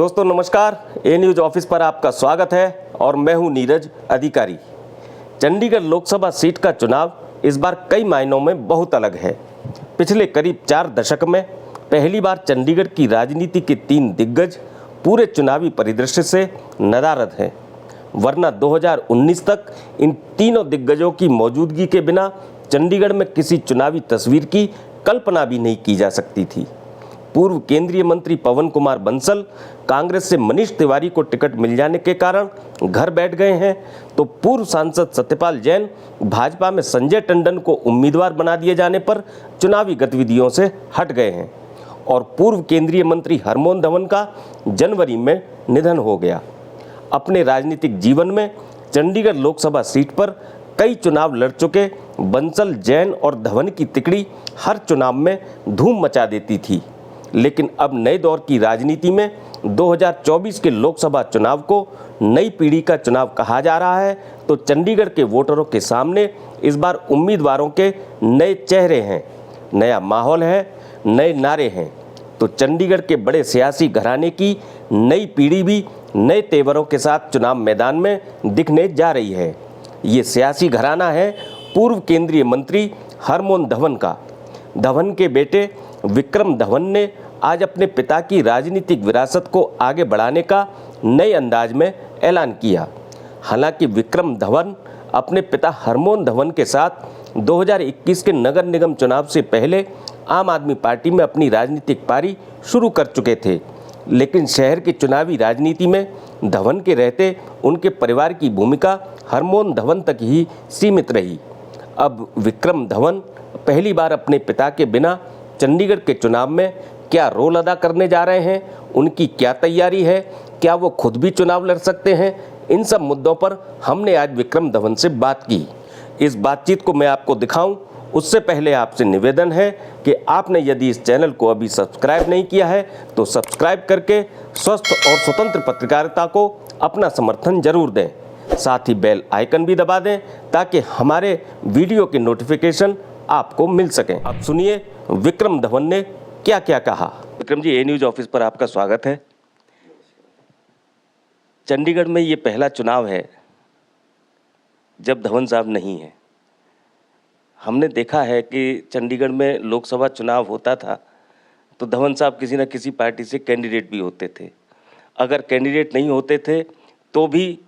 दोस्तों नमस्कार, ए news office पर आपका स्वागत है और मैं हूं नीरज अधिकारी। चंडीगढ़ लोकसभा सीट का चुनाव इस बार कई मायनों में बहुत अलग है। पिछले करीब 4 दशक में पहली बार चंडीगढ़ की राजनीति के 3 दिग्गज पूरे चुनावी परिदृश्य से नदारद हैं, वरना 2019 तक इन तीनों दिग्गजों की मौजूदगी के बिना चंडीगढ़ में किसी चुनावी तस्वीर की कल्पना भी नहीं की जा सकती थी। पूर्व केंद्रीय मंत्री पवन कुमार बंसल कांग्रेस से मनीष तिवारी को टिकट मिल जाने के कारण घर बैठ गए हैं, तो पूर्व सांसद सत्यपाल जैन भाजपा में संजय टंडन को उम्मीदवार बना दिए जाने पर चुनावी गतिविधियों से हट गए हैं और पूर्व केंद्रीय मंत्री हरमोहन धवन का जनवरी में निधन हो गया। अपने राजनीतिक जीवन में चंडीगढ़ लोकसभा सीट पर कई चुनाव लड़ चुके बंसल, जैन और धवन की तिकड़ी हर चुनाव में धूम मचा देती थी, लेकिन अब नए दौर की राजनीति में 2024 के लोकसभा चुनाव को नई पीढ़ी का चुनाव कहा जा रहा है, तो चंडीगढ़ के वोटरों के सामने इस बार उम्मीदवारों के नए चेहरे हैं, नया माहौल है, नए नारे हैं। तो चंडीगढ़ के बड़े सियासी घराने की नई पीढ़ी भी नए तेवरों के साथ चुनाव मैदान में दिखने जा रही है। ये सियासी घराना है पूर्व केंद्रीय मंत्री हरमोहन धवन का। धवन के बेटे विक्रम धवन ने आज अपने पिता की राजनीतिक विरासत को आगे बढ़ाने का नए अंदाज में ऐलान किया। हालांकि विक्रम धवन अपने पिता हरमोहन धवन के साथ 2021 के नगर निगम चुनाव से पहले आम आदमी पार्टी में अपनी राजनीतिक पारी शुरू कर चुके थे, लेकिन शहर की चुनावी राजनीति में धवन के रहते उनके परिवार की भूमिका हरमोहन धवन तक ही सीमित रही। अब विक्रम धवन पहली बार अपने पिता के बिना चंडीगढ़ के चुनाव में क्या रोल अदा करने जा रहे हैं, उनकी क्या तैयारी है, क्या वो खुद भी चुनाव लड़ सकते हैं, इन सब मुद्दों पर हमने आज विक्रम धवन से बात की। इस बातचीत को मैं आपको दिखाऊं उससे पहले आपसे निवेदन है कि आपने यदि इस चैनल को अभी सब्सक्राइब नहीं किया है तो सब्सक्राइब करके स्वस्थ और स्वतंत्र पत्रकारिता को अपना समर्थन जरूर दें। साथ ही बेल आइकन भी दबा दें ताकि हमारे वीडियो के नोटिफिकेशन आपको मिल सकें। अब सुनिए विक्रम धवन ने क्या क्या कहा। विक्रम जी, ए न्यूज़ ऑफिस पर आपका स्वागत है। चंडीगढ़ में ये पहला चुनाव है जब धवन साहब नहीं है। हमने देखा है कि चंडीगढ़ में लोकसभा चुनाव होता था तो धवन साहब किसी न किसी पार्टी से कैंडिडेट भी होते थे। अगर कैंडिडेट नहीं होते थे तो भी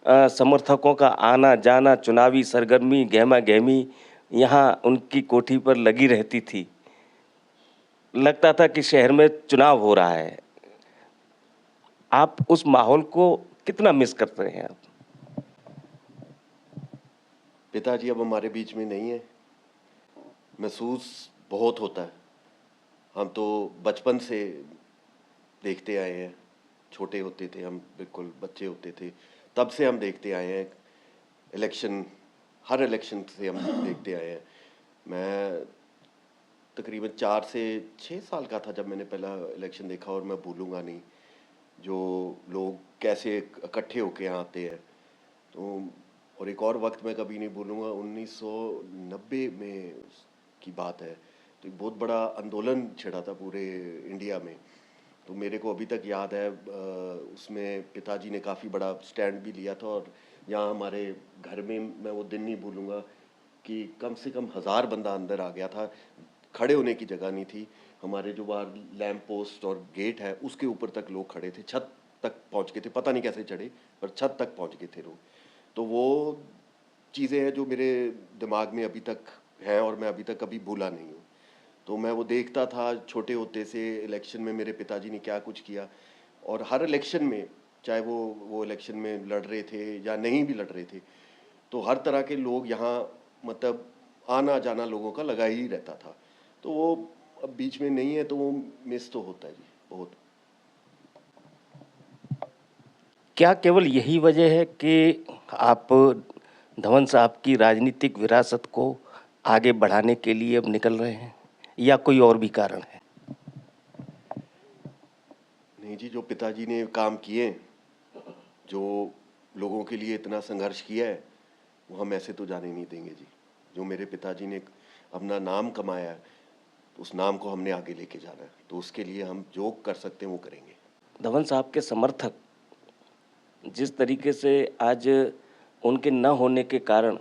समर्थकों का आना जाना, चुनावी सरगर्मी, गहमा गहमी यहाँ उनकी कोठी पर लगी रहती थी। लगता था कि शहर में चुनाव हो रहा है। आप उस माहौल को कितना मिस करते हैं आप? पिताजी अब हमारे बीच में नहीं है। महसूस बहुत होता है। हम तो बचपन से देखते आए हैं, छोटे होते थे हम, बिल्कुल बच्चे होते थे तब से हम देखते आए हैं। इलेक्शन, हर इलेक्शन से हम देखते आए हैं। मैं तकरीबन 4 से 6 साल का था जब मैंने पहला इलेक्शन देखा, और मैं भूलूंगा नहीं जो लोग कैसे इकट्ठे होके यहाँ आते हैं। तो और एक और वक्त मैं कभी नहीं भूलूंगा, 1990 में की बात है। तो एक बहुत बड़ा आंदोलन छिड़ा था पूरे इंडिया में। तो मेरे को अभी तक याद है, उसमें पिताजी ने काफ़ी बड़ा स्टैंड भी लिया था, और यहाँ हमारे घर में मैं वो दिन नहीं भूलूंगा कि कम से कम 1000 बंदा अंदर आ गया था। खड़े होने की जगह नहीं थी। हमारे जो बाहर लैंप पोस्ट और गेट है उसके ऊपर तक लोग खड़े थे, छत तक पहुँच गए थे, पता नहीं कैसे चढ़े पर छत तक पहुँच गए थे लोग। तो वो चीज़ें हैं जो मेरे दिमाग में अभी तक हैं और मैं अभी तक कभी भूला नहीं हूँ। तो मैं वो देखता था छोटे होते से, इलेक्शन में मेरे पिताजी ने क्या कुछ किया, और हर इलेक्शन में चाहे वो इलेक्शन में लड़ रहे थे या नहीं भी लड़ रहे थे, तो हर तरह के लोग यहाँ, मतलब आना जाना लोगों का लगा ही रहता था। तो वो अब बीच में नहीं है तो वो मिस तो होता है जी, बहुत। क्या केवल यही वजह है कि आप धवन साहब की राजनीतिक विरासत को आगे बढ़ाने के लिए अब निकल रहे हैं, या कोई और भी कारण है? नहीं जी, जो पिताजी ने काम किए, जो लोगों के लिए इतना संघर्ष किया है, वो हम ऐसे तो जाने नहीं देंगे जी। जो मेरे पिताजी ने अपना नाम कमाया है, उस नाम को हमने आगे लेके जाना है, तो उसके लिए हम जो कर सकते हैं वो करेंगे। धवन साहब के समर्थक जिस तरीके से आज उनके न होने के कारण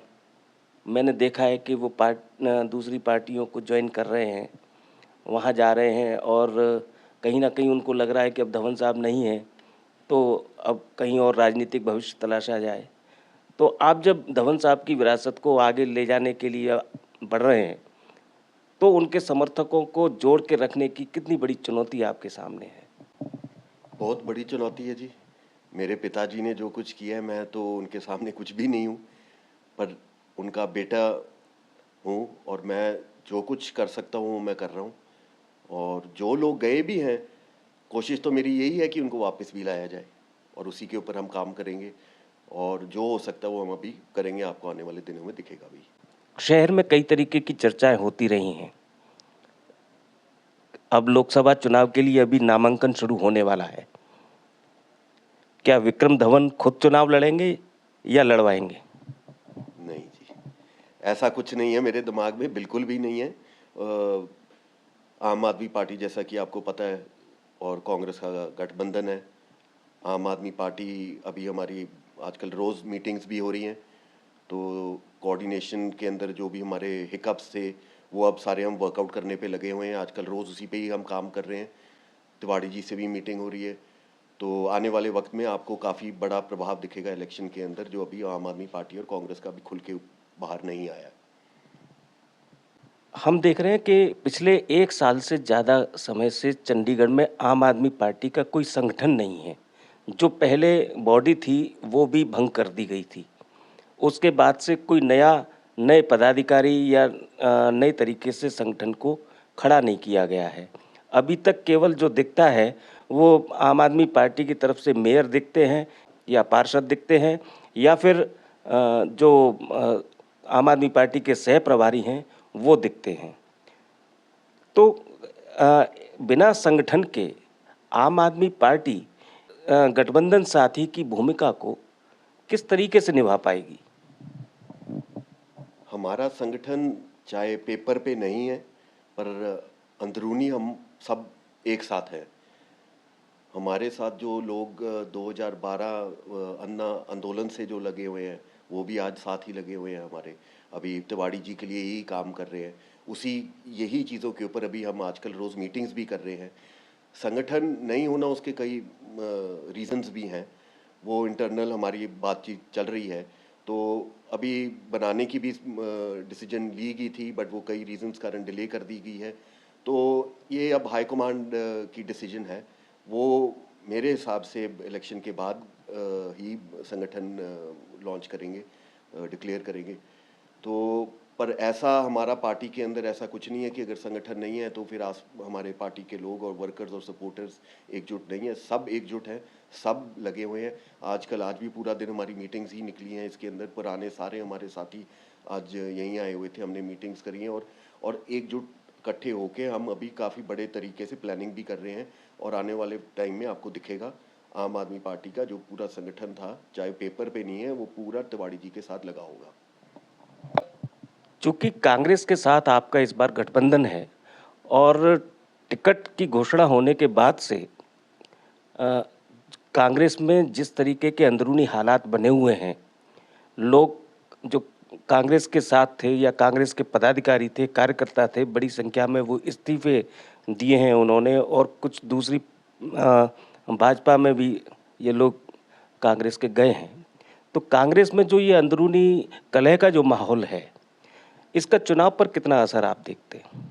मैंने देखा है कि वो दूसरी पार्टियों को ज्वाइन कर रहे हैं, वहाँ जा रहे हैं और कहीं न कहीं उनको लग रहा है कि अब धवन साहब नहीं हैं, तो अब कहीं और राजनीतिक भविष्य तलाशा जाए। तो आप जब धवन साहब की विरासत को आगे ले जाने के लिए बढ़ रहे हैं, तो उनके समर्थकों को जोड़ के रखने की कितनी बड़ी चुनौती आपके सामने है? बहुत बड़ी चुनौती है जी। मेरे पिताजी ने जो कुछ किया है, मैं तो उनके सामने कुछ भी नहीं हूँ, पर उनका बेटा हूँ और मैं जो कुछ कर सकता हूँ मैं कर रहा हूँ। और जो लोग गए भी हैं, कोशिश तो मेरी यही है कि उनको वापस भी लाया जाए और उसी के ऊपर हम काम करेंगे और जो हो सकता है वो हम अभी करेंगे, आपको आने वाले दिनों में दिखेगा भी। शहर में कई तरीके की चर्चाएं होती रही हैं। अब लोकसभा चुनाव के लिए अभी नामांकन शुरू होने वाला है। क्या विक्रम धवन खुद चुनाव लड़ेंगे या लड़वाएंगे? नहीं जी, ऐसा कुछ नहीं है मेरे दिमाग में, बिल्कुल भी नहीं है। आम आदमी पार्टी, जैसा कि आपको पता है, और कांग्रेस का गठबंधन है। आम आदमी पार्टी अभी हमारी आजकल रोज़ मीटिंग्स भी हो रही हैं, तो कोऑर्डिनेशन के अंदर जो भी हमारे हिकअप्स थे वो अब सारे हम वर्कआउट करने पे लगे हुए हैं। आजकल रोज़ उसी पे ही हम काम कर रहे हैं। तिवाड़ी जी से भी मीटिंग हो रही है, तो आने वाले वक्त में आपको काफ़ी बड़ा प्रभाव दिखेगा इलेक्शन के अंदर, जो अभी आम आदमी पार्टी और कांग्रेस का भी खुल के बाहर नहीं आया है। हम देख रहे हैं कि पिछले 1 साल से ज़्यादा समय से चंडीगढ़ में आम आदमी पार्टी का कोई संगठन नहीं है। जो पहले बॉडी थी वो भी भंग कर दी गई थी। उसके बाद से कोई नए पदाधिकारी या नए तरीके से संगठन को खड़ा नहीं किया गया है। अभी तक केवल जो दिखता है वो आम आदमी पार्टी की तरफ से मेयर दिखते हैं या पार्षद दिखते हैं या फिर जो आम आदमी पार्टी के सह प्रभारी हैं वो दिखते हैं। तो अ, बिना संगठन के आम आदमी पार्टी गठबंधन साथी की भूमिका को किस तरीके से निभा पाएगी? हमारा संगठन चाहे पेपर पे नहीं है, पर अंदरूनी हम सब एक साथ हैं। हमारे साथ जो लोग 2012 अन्ना आंदोलन से जो लगे हुए हैं, वो भी आज साथ ही लगे हुए हैं हमारे। अभी तिवाड़ी जी के लिए यही काम कर रहे हैं, उसी यही चीज़ों के ऊपर अभी हम आजकल रोज़ मीटिंग्स भी कर रहे हैं। संगठन नहीं होना उसके कई रीजंस भी हैं, वो इंटरनल हमारी बातचीत चल रही है। तो अभी बनाने की भी डिसीजन ली गई थी, बट वो कई रीजंस कारण डिले कर दी गई है। तो ये अब हाई कमांड की डिसीजन है। वो मेरे हिसाब से इलेक्शन के बाद ही संगठन लॉन्च करेंगे, डिक्लेयर करेंगे। तो पर ऐसा हमारा पार्टी के अंदर ऐसा कुछ नहीं है कि अगर संगठन नहीं है तो फिर हमारे पार्टी के लोग और वर्कर्स और सपोर्टर्स एकजुट नहीं है। सब एकजुट हैं, सब लगे हुए हैं। आजकल आज भी पूरा दिन हमारी मीटिंग्स ही निकली हैं इसके अंदर। पुराने सारे हमारे साथी आज यहीं आए हुए थे, हमने मीटिंग्स करी हैं और एकजुट इकट्ठे होके हम अभी काफ़ी बड़े तरीके से प्लानिंग भी कर रहे हैं। और आने वाले टाइम में आपको दिखेगा आम आदमी पार्टी का जो पूरा संगठन था, चाहे पेपर पे नहीं है, वो पूरा तिवाड़ी जी के साथ लगा होगा। चूंकि कांग्रेस के साथ आपका इस बार गठबंधन है और टिकट की घोषणा होने के बाद से अ, कांग्रेस में जिस तरीके के अंदरूनी हालात बने हुए हैं, लोग जो कांग्रेस के साथ थे या कांग्रेस के पदाधिकारी थे, कार्यकर्ता थे, बड़ी संख्या में वो इस्तीफे दिए हैं उन्होंने और कुछ दूसरी भाजपा में भी ये लोग कांग्रेस के गए हैं। तो कांग्रेस में जो ये अंदरूनी कलह का जो माहौल है, इसका चुनाव पर कितना असर आप देखते हैं?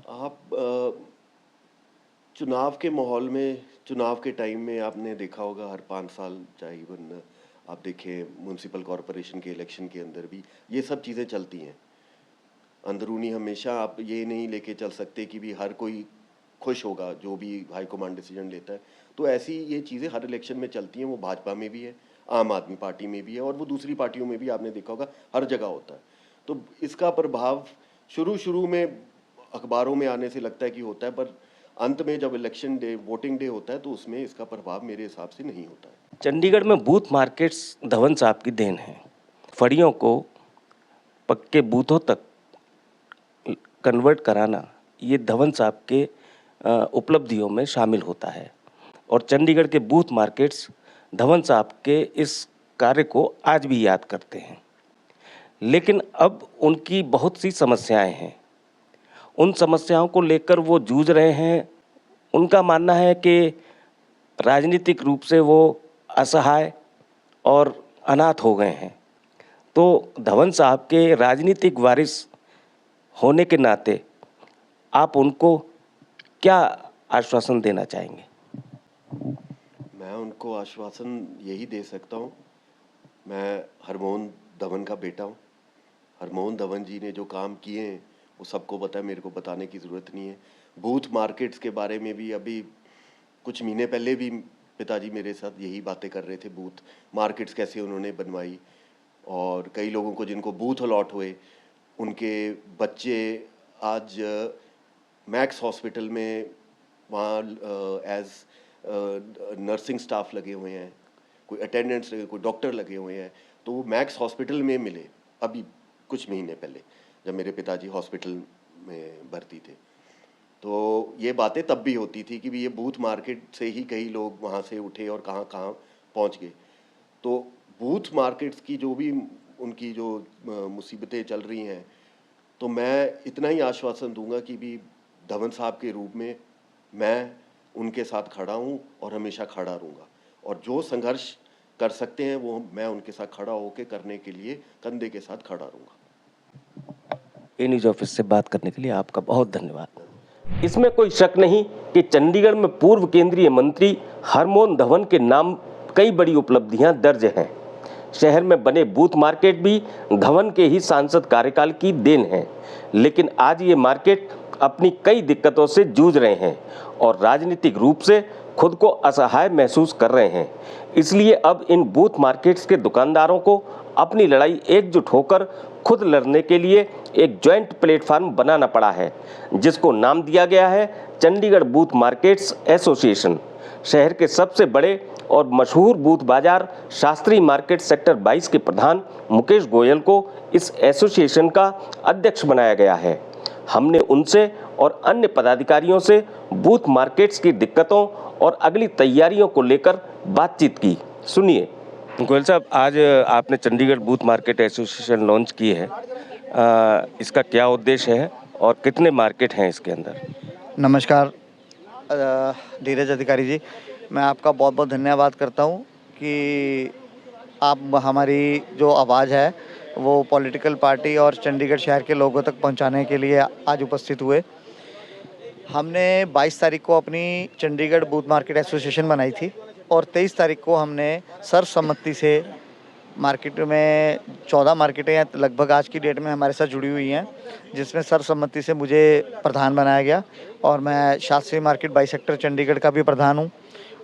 आप चुनाव के माहौल में, चुनाव के टाइम में आपने देखा होगा हर 5 साल, चाहे इवन आप देखें म्यूनसिपल कॉरपोरेशन के इलेक्शन के अंदर भी ये सब चीज़ें चलती हैं। अंदरूनी हमेशा आप ये नहीं लेके चल सकते कि भी हर कोई खुश होगा जो भी हाई कमांड डिसीजन लेता है। तो ऐसी ये चीज़ें हर इलेक्शन में चलती हैं। वो भाजपा में भी है, आम आदमी पार्टी में भी है और वो दूसरी पार्टियों में भी आपने देखा होगा, हर जगह होता है। तो इसका प्रभाव शुरू शुरू में अखबारों में आने से लगता है कि होता है, पर अंत में जब इलेक्शन डे, वोटिंग डे होता है, तो उसमें इसका प्रभाव मेरे हिसाब से नहीं होता है। चंडीगढ़ में बूथ मार्केट्स धवन साहब की देन है। फड़ियों को पक्के बूथों तक कन्वर्ट कराना ये धवन साहब के उपलब्धियों में शामिल होता है और चंडीगढ़ के बूथ मार्केट्स धवन साहब के इस कार्य को आज भी याद करते हैं। लेकिन अब उनकी बहुत सी समस्याएं हैं, उन समस्याओं को लेकर वो जूझ रहे हैं। उनका मानना है कि राजनीतिक रूप से वो असहाय और अनाथ हो गए हैं। तो धवन साहब के राजनीतिक वारिस होने के नाते आप उनको क्या आश्वासन देना चाहेंगे? मैं उनको आश्वासन यही दे सकता हूँ, मैं हरमोहन धवन का बेटा हूँ। हरमोहन धवन जी ने जो काम किए हैं वो सबको पता है, मेरे को बताने की ज़रूरत नहीं है। बूथ मार्केट्स के बारे में भी अभी कुछ महीने पहले भी पिताजी मेरे साथ यही बातें कर रहे थे, बूथ मार्केट्स कैसे उन्होंने बनवाई और कई लोगों को जिनको बूथ अलॉट हुए उनके बच्चे आज मैक्स हॉस्पिटल में वहाँ एज नर्सिंग स्टाफ लगे हुए हैं, कोई अटेंडेंट्स लगे, कोई डॉक्टर लगे हुए हैं। तो वो मैक्स हॉस्पिटल में मिले अभी कुछ महीने पहले जब मेरे पिताजी हॉस्पिटल में भर्ती थे। तो ये बातें तब भी होती थी कि भी ये बूथ मार्केट से ही कई लोग वहाँ से उठे और कहाँ कहाँ पहुँच गए। तो बूथ मार्केट्स की जो भी उनकी जो मुसीबतें चल रही हैं, तो मैं इतना ही आश्वासन दूंगा कि भी धवन साहब के रूप में मैं उनके साथ खड़ा हूँ और हमेशा खड़ा रहूँगा और जो संघर्ष कर सकते हैं वो मैं उनके साथ खड़ा होकर करने के लिए कंधे के साथ खड़ा रहूँगा। ए न्यूज़ ऑफिस से बात करने के लिए आपका बहुत धन्यवाद। इसमें कोई शक नहीं कि चंडीगढ़ में पूर्व केंद्रीय मंत्री हरमोहन धवन के नाम कई बड़ी उपलब्धियां दर्ज हैं। शहर में बने बूथ मार्केट भी धवन के ही सांसद कार्यकाल की देन है, लेकिन आज ये मार्केट अपनी कई दिक्कतों से जूझ रहे हैं और राजनीतिक रूप से खुद को असहाय महसूस कर रहे हैं। इसलिए अब इन बूथ मार्केट्स के दुकानदारों को अपनी लड़ाई एकजुट होकर खुद लड़ने के लिए एक जॉइंट प्लेटफार्म बनाना पड़ा है, जिसको नाम दिया गया है चंडीगढ़ बूथ मार्केट्स एसोसिएशन। शहर के सबसे बड़े और मशहूर बूथ बाजार शास्त्री मार्केट सेक्टर 22 के प्रधान मुकेश गोयल को इस एसोसिएशन का अध्यक्ष बनाया गया है। हमने उनसे और अन्य पदाधिकारियों से बूथ मार्केट्स की दिक्कतों और अगली तैयारियों को लेकर बातचीत की। सुनिए। गोयल साहब, आज आपने Chandigarh booth market association launch की है, इसका क्या उद्देश्य है और कितने मार्केट हैं इसके अंदर? नमस्कार धीरज अधिकारी जी, मैं आपका बहुत बहुत धन्यवाद करता हूँ कि आप हमारी जो आवाज़ है वो पॉलिटिकल पार्टी और चंडीगढ़ शहर के लोगों तक पहुँचाने के लिए आज उपस्थित हुए। हमने 22 तारीख को अपनी चंडीगढ़ बूथ मार्केट एसोसिएशन बनाई थी और 23 तारीख को हमने सर्वसम्मति से मार्केट में 14 मार्केटें हैं लगभग आज की डेट में हमारे साथ जुड़ी हुई हैं, जिसमें सर्वसम्मति से मुझे प्रधान बनाया गया और मैं शास्त्री मार्केट 22 सेक्टर चंडीगढ़ का भी प्रधान हूँ।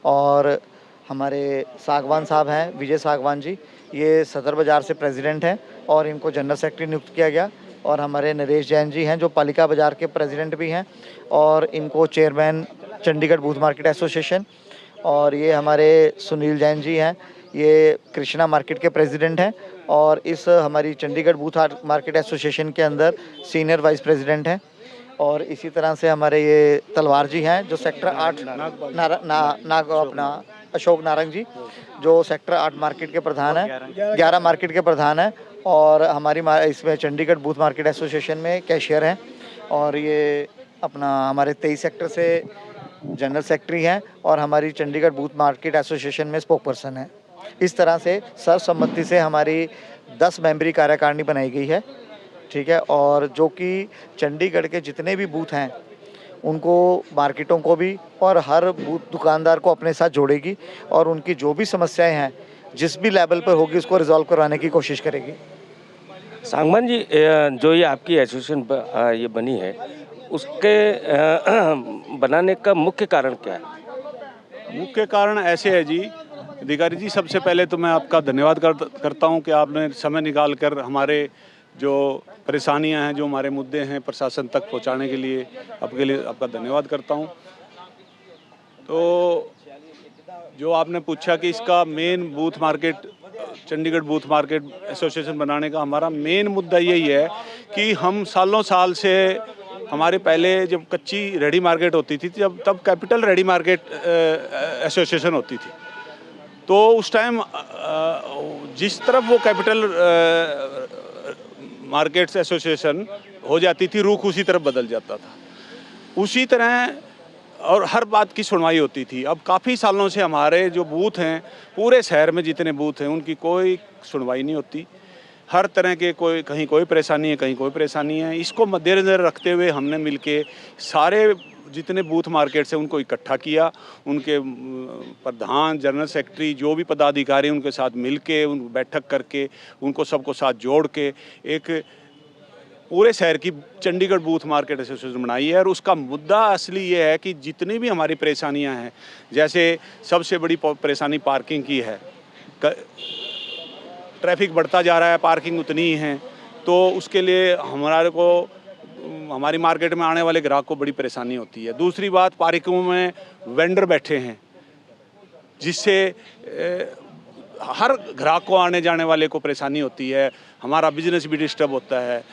और हमारे सागवान साहब हैं, विजय सागवान जी, ये सदर बाज़ार से प्रेसिडेंट हैं और इनको जनरल सेक्रेटरी नियुक्त किया गया। और हमारे नरेश जैन जी हैं जो पालिका बाज़ार के प्रेसिडेंट भी हैं और इनको chairman Chandigarh booth market association. और ये हमारे सुनील जैन जी हैं, ये कृष्णा मार्केट के प्रेसिडेंट हैं और इस हमारी चंडीगढ़ बूथ मार्केट एसोसिएशन के अंदर सीनियर वाइस प्रेसिडेंट हैं। और इसी तरह से हमारे ये तलवार जी हैं जो सेक्टर 8 अपना अशोक नारंग जी जो सेक्टर 8 मार्केट के प्रधान हैं, 11 मार्केट के प्रधान हैं और हमारी इसमें चंडीगढ़ बूथ मार्केट एसोसिएशन में कैशियर हैं। और ये अपना हमारे 23 सेक्टर से जनरल सेक्रेटरी हैं और हमारी चंडीगढ़ बूथ मार्केट एसोसिएशन में स्पोक पर्सन हैं। इस तरह से सर्वसम्मति से हमारी 10 मेंबरी कार्यकारिणी बनाई गई है, ठीक है। और जो कि चंडीगढ़ के जितने भी बूथ हैं उनको, मार्केटों को भी और हर बूथ दुकानदार को अपने साथ जोड़ेगी और उनकी जो भी समस्याएं हैं जिस भी लेवल पर होगी उसको रिजॉल्व करवाने की कोशिश करेगी। सांगवान जी, जो ये आपकी एसोसिएशन ये बनी है उसके बनाने का मुख्य कारण क्या है? मुख्य कारण ऐसे है जी अधिकारी जी, सबसे पहले तो मैं आपका धन्यवाद करता हूं कि आपने समय निकाल कर हमारे जो परेशानियां हैं, जो हमारे मुद्दे हैं प्रशासन तक पहुंचाने के लिए आपका धन्यवाद करता हूं। तो जो आपने पूछा कि इसका main booth market Chandigarh booth market association बनाने का हमारा मेन मुद्दा यही है कि हम सालों साल से हमारे पहले जब कच्ची रेडी मार्केट होती थी तब कैपिटल रेडी मार्केट एसोसिएशन होती थी। तो उस टाइम जिस तरफ वो कैपिटल मार्केट्स एसोसिएशन हो जाती थी, रुख उसी तरफ बदल जाता था। उसी तरह और हर बात की सुनवाई होती थी। अब काफ़ी सालों से हमारे जो बूथ हैं, पूरे शहर में जितने बूथ हैं, उनकी कोई सुनवाई नहीं होती। हर तरह के कहीं कोई परेशानी है, कहीं कोई परेशानी है। इसको मद्देनज़र रखते हुए हमने मिलके सारे जितने बूथ मार्केट्स हैं उनको इकट्ठा किया। उनके प्रधान, जनरल सेक्रेटरी, जो भी पदाधिकारी, उनके साथ मिलके उन बैठक करके उनको सबको साथ जोड़ के एक पूरे शहर की चंडीगढ़ बूथ मार्केट एसोसिएशन बनाई है। और उसका मुद्दा असली ये है कि जितनी भी हमारी परेशानियां हैं, जैसे सबसे बड़ी परेशानी पार्किंग की है। ट्रैफिक बढ़ता जा रहा है, पार्किंग उतनी ही है, तो उसके लिए हमारी मार्केट में आने वाले ग्राहक को बड़ी परेशानी होती है। दूसरी बात, पार्किंगों में वेंडर बैठे हैं, जिससे हर ग्राहक को आने जाने वाले को परेशानी होती है। हमारा बिजनेस भी डिस्टर्ब होता है।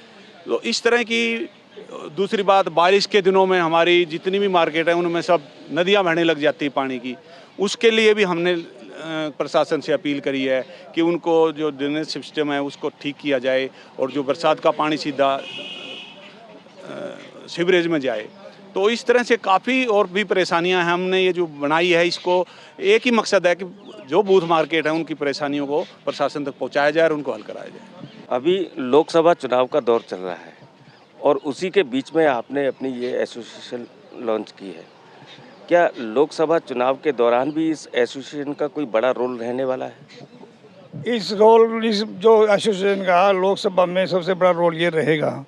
तो इस तरह की दूसरी बात, बारिश के दिनों में हमारी जितनी भी मार्केट है उनमें सब नदियां बहने लग जाती है पानी की। उसके लिए भी हमने प्रशासन से अपील करी है कि उनको जो ड्रेनेज सिस्टम है उसको ठीक किया जाए और जो बरसात का पानी सीधा सीवरेज में जाए। तो इस तरह से काफ़ी और भी परेशानियां हैं। हमने ये जो बनाई है, इसको एक ही मकसद है कि जो बूथ मार्केट है उनकी परेशानियों को प्रशासन तक पहुँचाया जाए और उनको हल कराया जाए। अभी लोकसभा चुनाव का दौर चल रहा है और उसी के बीच में आपने अपनी ये एसोसिएशन लॉन्च की है। क्या लोकसभा चुनाव के दौरान भी इस एसोसिएशन का कोई बड़ा रोल रहने वाला है? इस जो एसोसिएशन का लोकसभा में सबसे बड़ा रोल ये रहेगा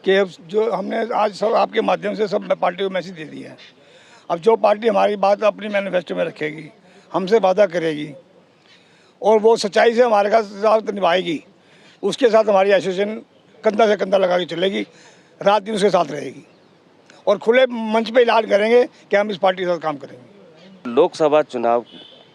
कि अब जो हमने आज सब आपके माध्यम से सब पार्टी को मैसेज दे दिया है। अब जो पार्टी हमारी बात अपनी मैनिफेस्टो में रखेगी, हमसे वादा करेगी और वो सच्चाई से हमारे साथ निभाएगी, उसके साथ हमारी एसोसिएशन कंधा से कंधा लगा के चलेगी, रात दिन उसके साथ रहेगी और खुले मंच पे ऐलान करेंगे कि हम इस पार्टी के साथ काम करेंगे। लोकसभा चुनाव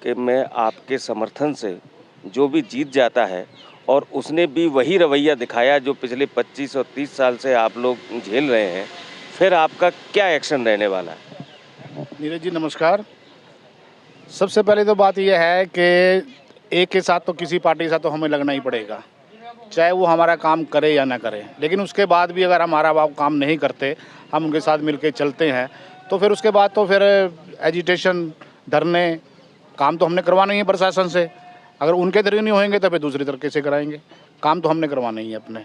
के में आपके समर्थन से जो भी जीत जाता है और उसने भी वही रवैया दिखाया जो पिछले 25 और 30 साल से आप लोग झेल रहे हैं, फिर आपका क्या एक्शन रहने वाला है? नीरज जी नमस्कार। सबसे पहले तो बात यह है कि एक के साथ तो किसी पार्टी के साथ तो हमें लगना ही पड़ेगा, चाहे वो हमारा काम करे या ना करे। लेकिन उसके बाद भी अगर हमारा वो काम नहीं करते, हम उनके साथ मिलके चलते हैं, तो फिर उसके बाद तो फिर एजिटेशन, धरने, काम तो हमने करवाना ही है प्रशासन से। अगर उनके तरीके नहीं होंगे तो फिर दूसरी तरीके से कराएंगे। काम तो हमने करवाना ही है अपने।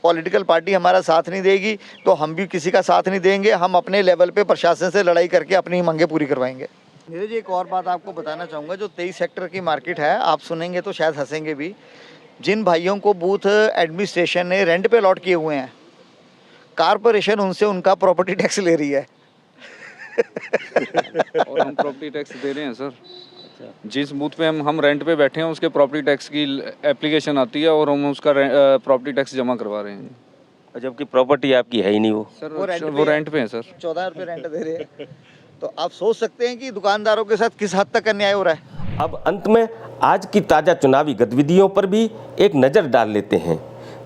पॉलिटिकल पार्टी हमारा साथ नहीं देगी तो हम भी किसी का साथ नहीं देंगे। हम अपने लेवल पे प्रशासन से लड़ाई करके अपनी मांगें पूरी करवाएंगे। नीरज जी, एक और बात आपको बताना चाहूँगा, जो 23 सेक्टर की मार्केट है, आप सुनेंगे तो शायद हंसेंगे भी। जिन भाइयों को बूथ एडमिनिस्ट्रेशन ने रेंट पे अलॉट किए हुए हैं, कारपोरेशन उनसे उनका प्रॉपर्टी टैक्स ले रही है। और हम प्रॉपर्टी टैक्स दे रहे हैं सर। जिस बूथ पे हम रेंट पे बैठे हैं उसके प्रॉपर्टी टैक्स की एप्लीकेशन आती है और हम उसका प्रॉपर्टी टैक्स जमा करवा रहे हैं। जबकि प्रॉपर्टी आपकी है ही नहीं। वो सर वो रेंट पे है सर। 14 रुपये रेंट दे रहे हैं। तो आप सोच सकते हैं कि दुकानदारों के साथ किस हद तक अन्याय हो रहा है। अब अंत में आज की ताज़ा चुनावी गतिविधियों पर भी एक नज़र डाल लेते हैं।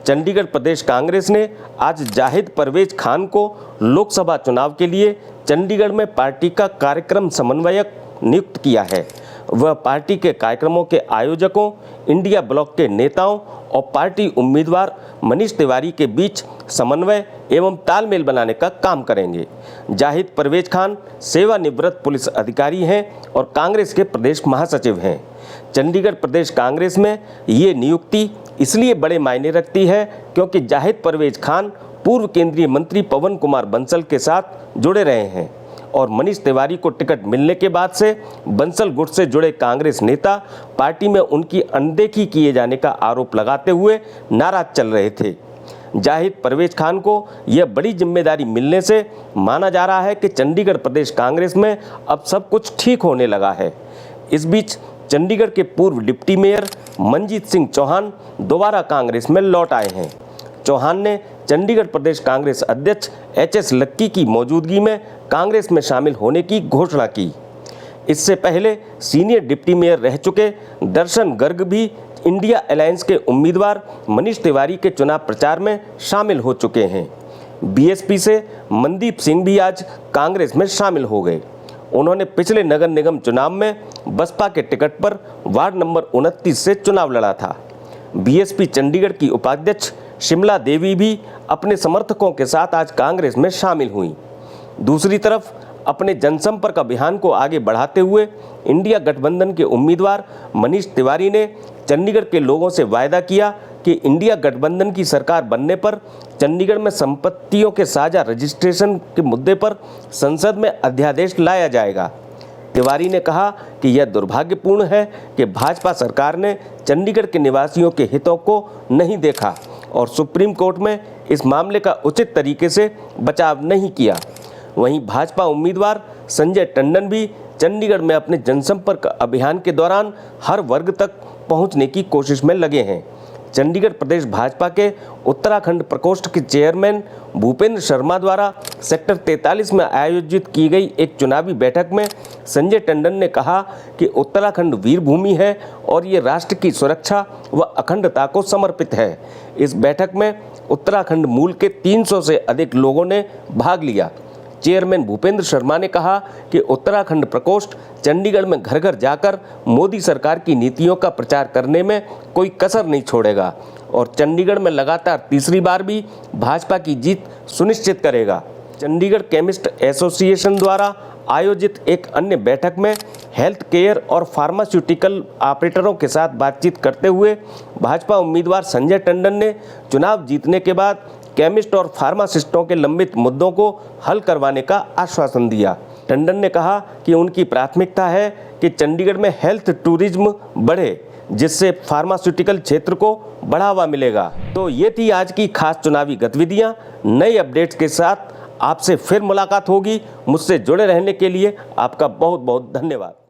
चंडीगढ़ प्रदेश कांग्रेस ने आज जाहिद परवेज खान को लोकसभा चुनाव के लिए चंडीगढ़ में पार्टी का कार्यक्रम समन्वयक नियुक्त किया है। वह पार्टी के कार्यक्रमों के आयोजकों, इंडिया ब्लॉक के नेताओं और पार्टी उम्मीदवार मनीष तिवारी के बीच समन्वय एवं तालमेल बनाने का काम करेंगे। जाहिद परवेज खान सेवानिवृत्त पुलिस अधिकारी हैं और कांग्रेस के प्रदेश महासचिव हैं। चंडीगढ़ प्रदेश कांग्रेस में ये नियुक्ति इसलिए बड़े मायने रखती है क्योंकि जाहिद परवेज खान पूर्व केंद्रीय मंत्री पवन कुमार बंसल के साथ जुड़े रहे हैं और मनीष तिवारी को टिकट मिलने के बाद से बंसल गुट से जुड़े कांग्रेस नेता पार्टी में उनकी अनदेखी किए जाने का आरोप लगाते हुए नाराज चल रहे थे। जाहिद परवेज खान को यह बड़ी जिम्मेदारी मिलने से माना जा रहा है कि चंडीगढ़ प्रदेश कांग्रेस में अब सब कुछ ठीक होने लगा है। इस बीच चंडीगढ़ के पूर्व डिप्टी मेयर मंजीत सिंह चौहान दोबारा कांग्रेस में लौट आए हैं। चौहान ने चंडीगढ़ प्रदेश कांग्रेस अध्यक्ष एच.एस. लक्की की मौजूदगी में कांग्रेस में शामिल होने की घोषणा की। इससे पहले सीनियर डिप्टी मेयर रह चुके दर्शन गर्ग भी इंडिया अलायंस के उम्मीदवार मनीष तिवारी के चुनाव प्रचार में शामिल हो चुके हैं। बीएसपी से मनदीप सिंह भी आज कांग्रेस में शामिल हो गए। उन्होंने पिछले नगर निगम चुनाव में बसपा के टिकट पर वार्ड नंबर 29 से चुनाव लड़ा था। बीएसपी चंडीगढ़ की उपाध्यक्ष शिमला देवी भी अपने समर्थकों के साथ आज कांग्रेस में शामिल हुई। दूसरी तरफ अपने जनसंपर्क अभियान को आगे बढ़ाते हुए इंडिया गठबंधन के उम्मीदवार मनीष तिवारी ने चंडीगढ़ के लोगों से वायदा किया कि इंडिया गठबंधन की सरकार बनने पर चंडीगढ़ में संपत्तियों के साझा रजिस्ट्रेशन के मुद्दे पर संसद में अध्यादेश लाया जाएगा। तिवारी ने कहा कि यह दुर्भाग्यपूर्ण है कि भाजपा सरकार ने चंडीगढ़ के निवासियों के हितों को नहीं देखा और सुप्रीम कोर्ट में इस मामले का उचित तरीके से बचाव नहीं किया। वहीं भाजपा उम्मीदवार संजय टंडन भी चंडीगढ़ में अपने जनसंपर्क अभियान के दौरान हर वर्ग तक पहुंचने की कोशिश में लगे हैं। चंडीगढ़ प्रदेश भाजपा के उत्तराखंड प्रकोष्ठ के चेयरमैन भूपेंद्र शर्मा द्वारा सेक्टर 43 में आयोजित की गई एक चुनावी बैठक में संजय टंडन ने कहा कि उत्तराखंड वीर भूमि है और ये राष्ट्र की सुरक्षा व अखंडता को समर्पित है। इस बैठक में उत्तराखंड मूल के 300 से अधिक लोगों ने भाग लिया। चेयरमैन भूपेंद्र शर्मा ने कहा कि उत्तराखंड प्रकोष्ठ चंडीगढ़ में घर घर जाकर मोदी सरकार की नीतियों का प्रचार करने में कोई कसर नहीं छोड़ेगा और चंडीगढ़ में लगातार तीसरी बार भी भाजपा की जीत सुनिश्चित करेगा। चंडीगढ़ केमिस्ट एसोसिएशन द्वारा आयोजित एक अन्य बैठक में हेल्थ केयर और फार्मास्यूटिकल ऑपरेटरों के साथ बातचीत करते हुए भाजपा उम्मीदवार संजय टंडन ने चुनाव जीतने के बाद केमिस्ट और फार्मासिस्टों के लंबित मुद्दों को हल करवाने का आश्वासन दिया। टंडन ने कहा कि उनकी प्राथमिकता है कि चंडीगढ़ में हेल्थ टूरिज्म बढ़े, जिससे फार्मास्यूटिकल क्षेत्र को बढ़ावा मिलेगा। तो ये थी आज की खास चुनावी गतिविधियां। नए अपडेट्स के साथ आपसे फिर मुलाकात होगी। मुझसे जुड़े रहने के लिए आपका बहुत बहुत धन्यवाद।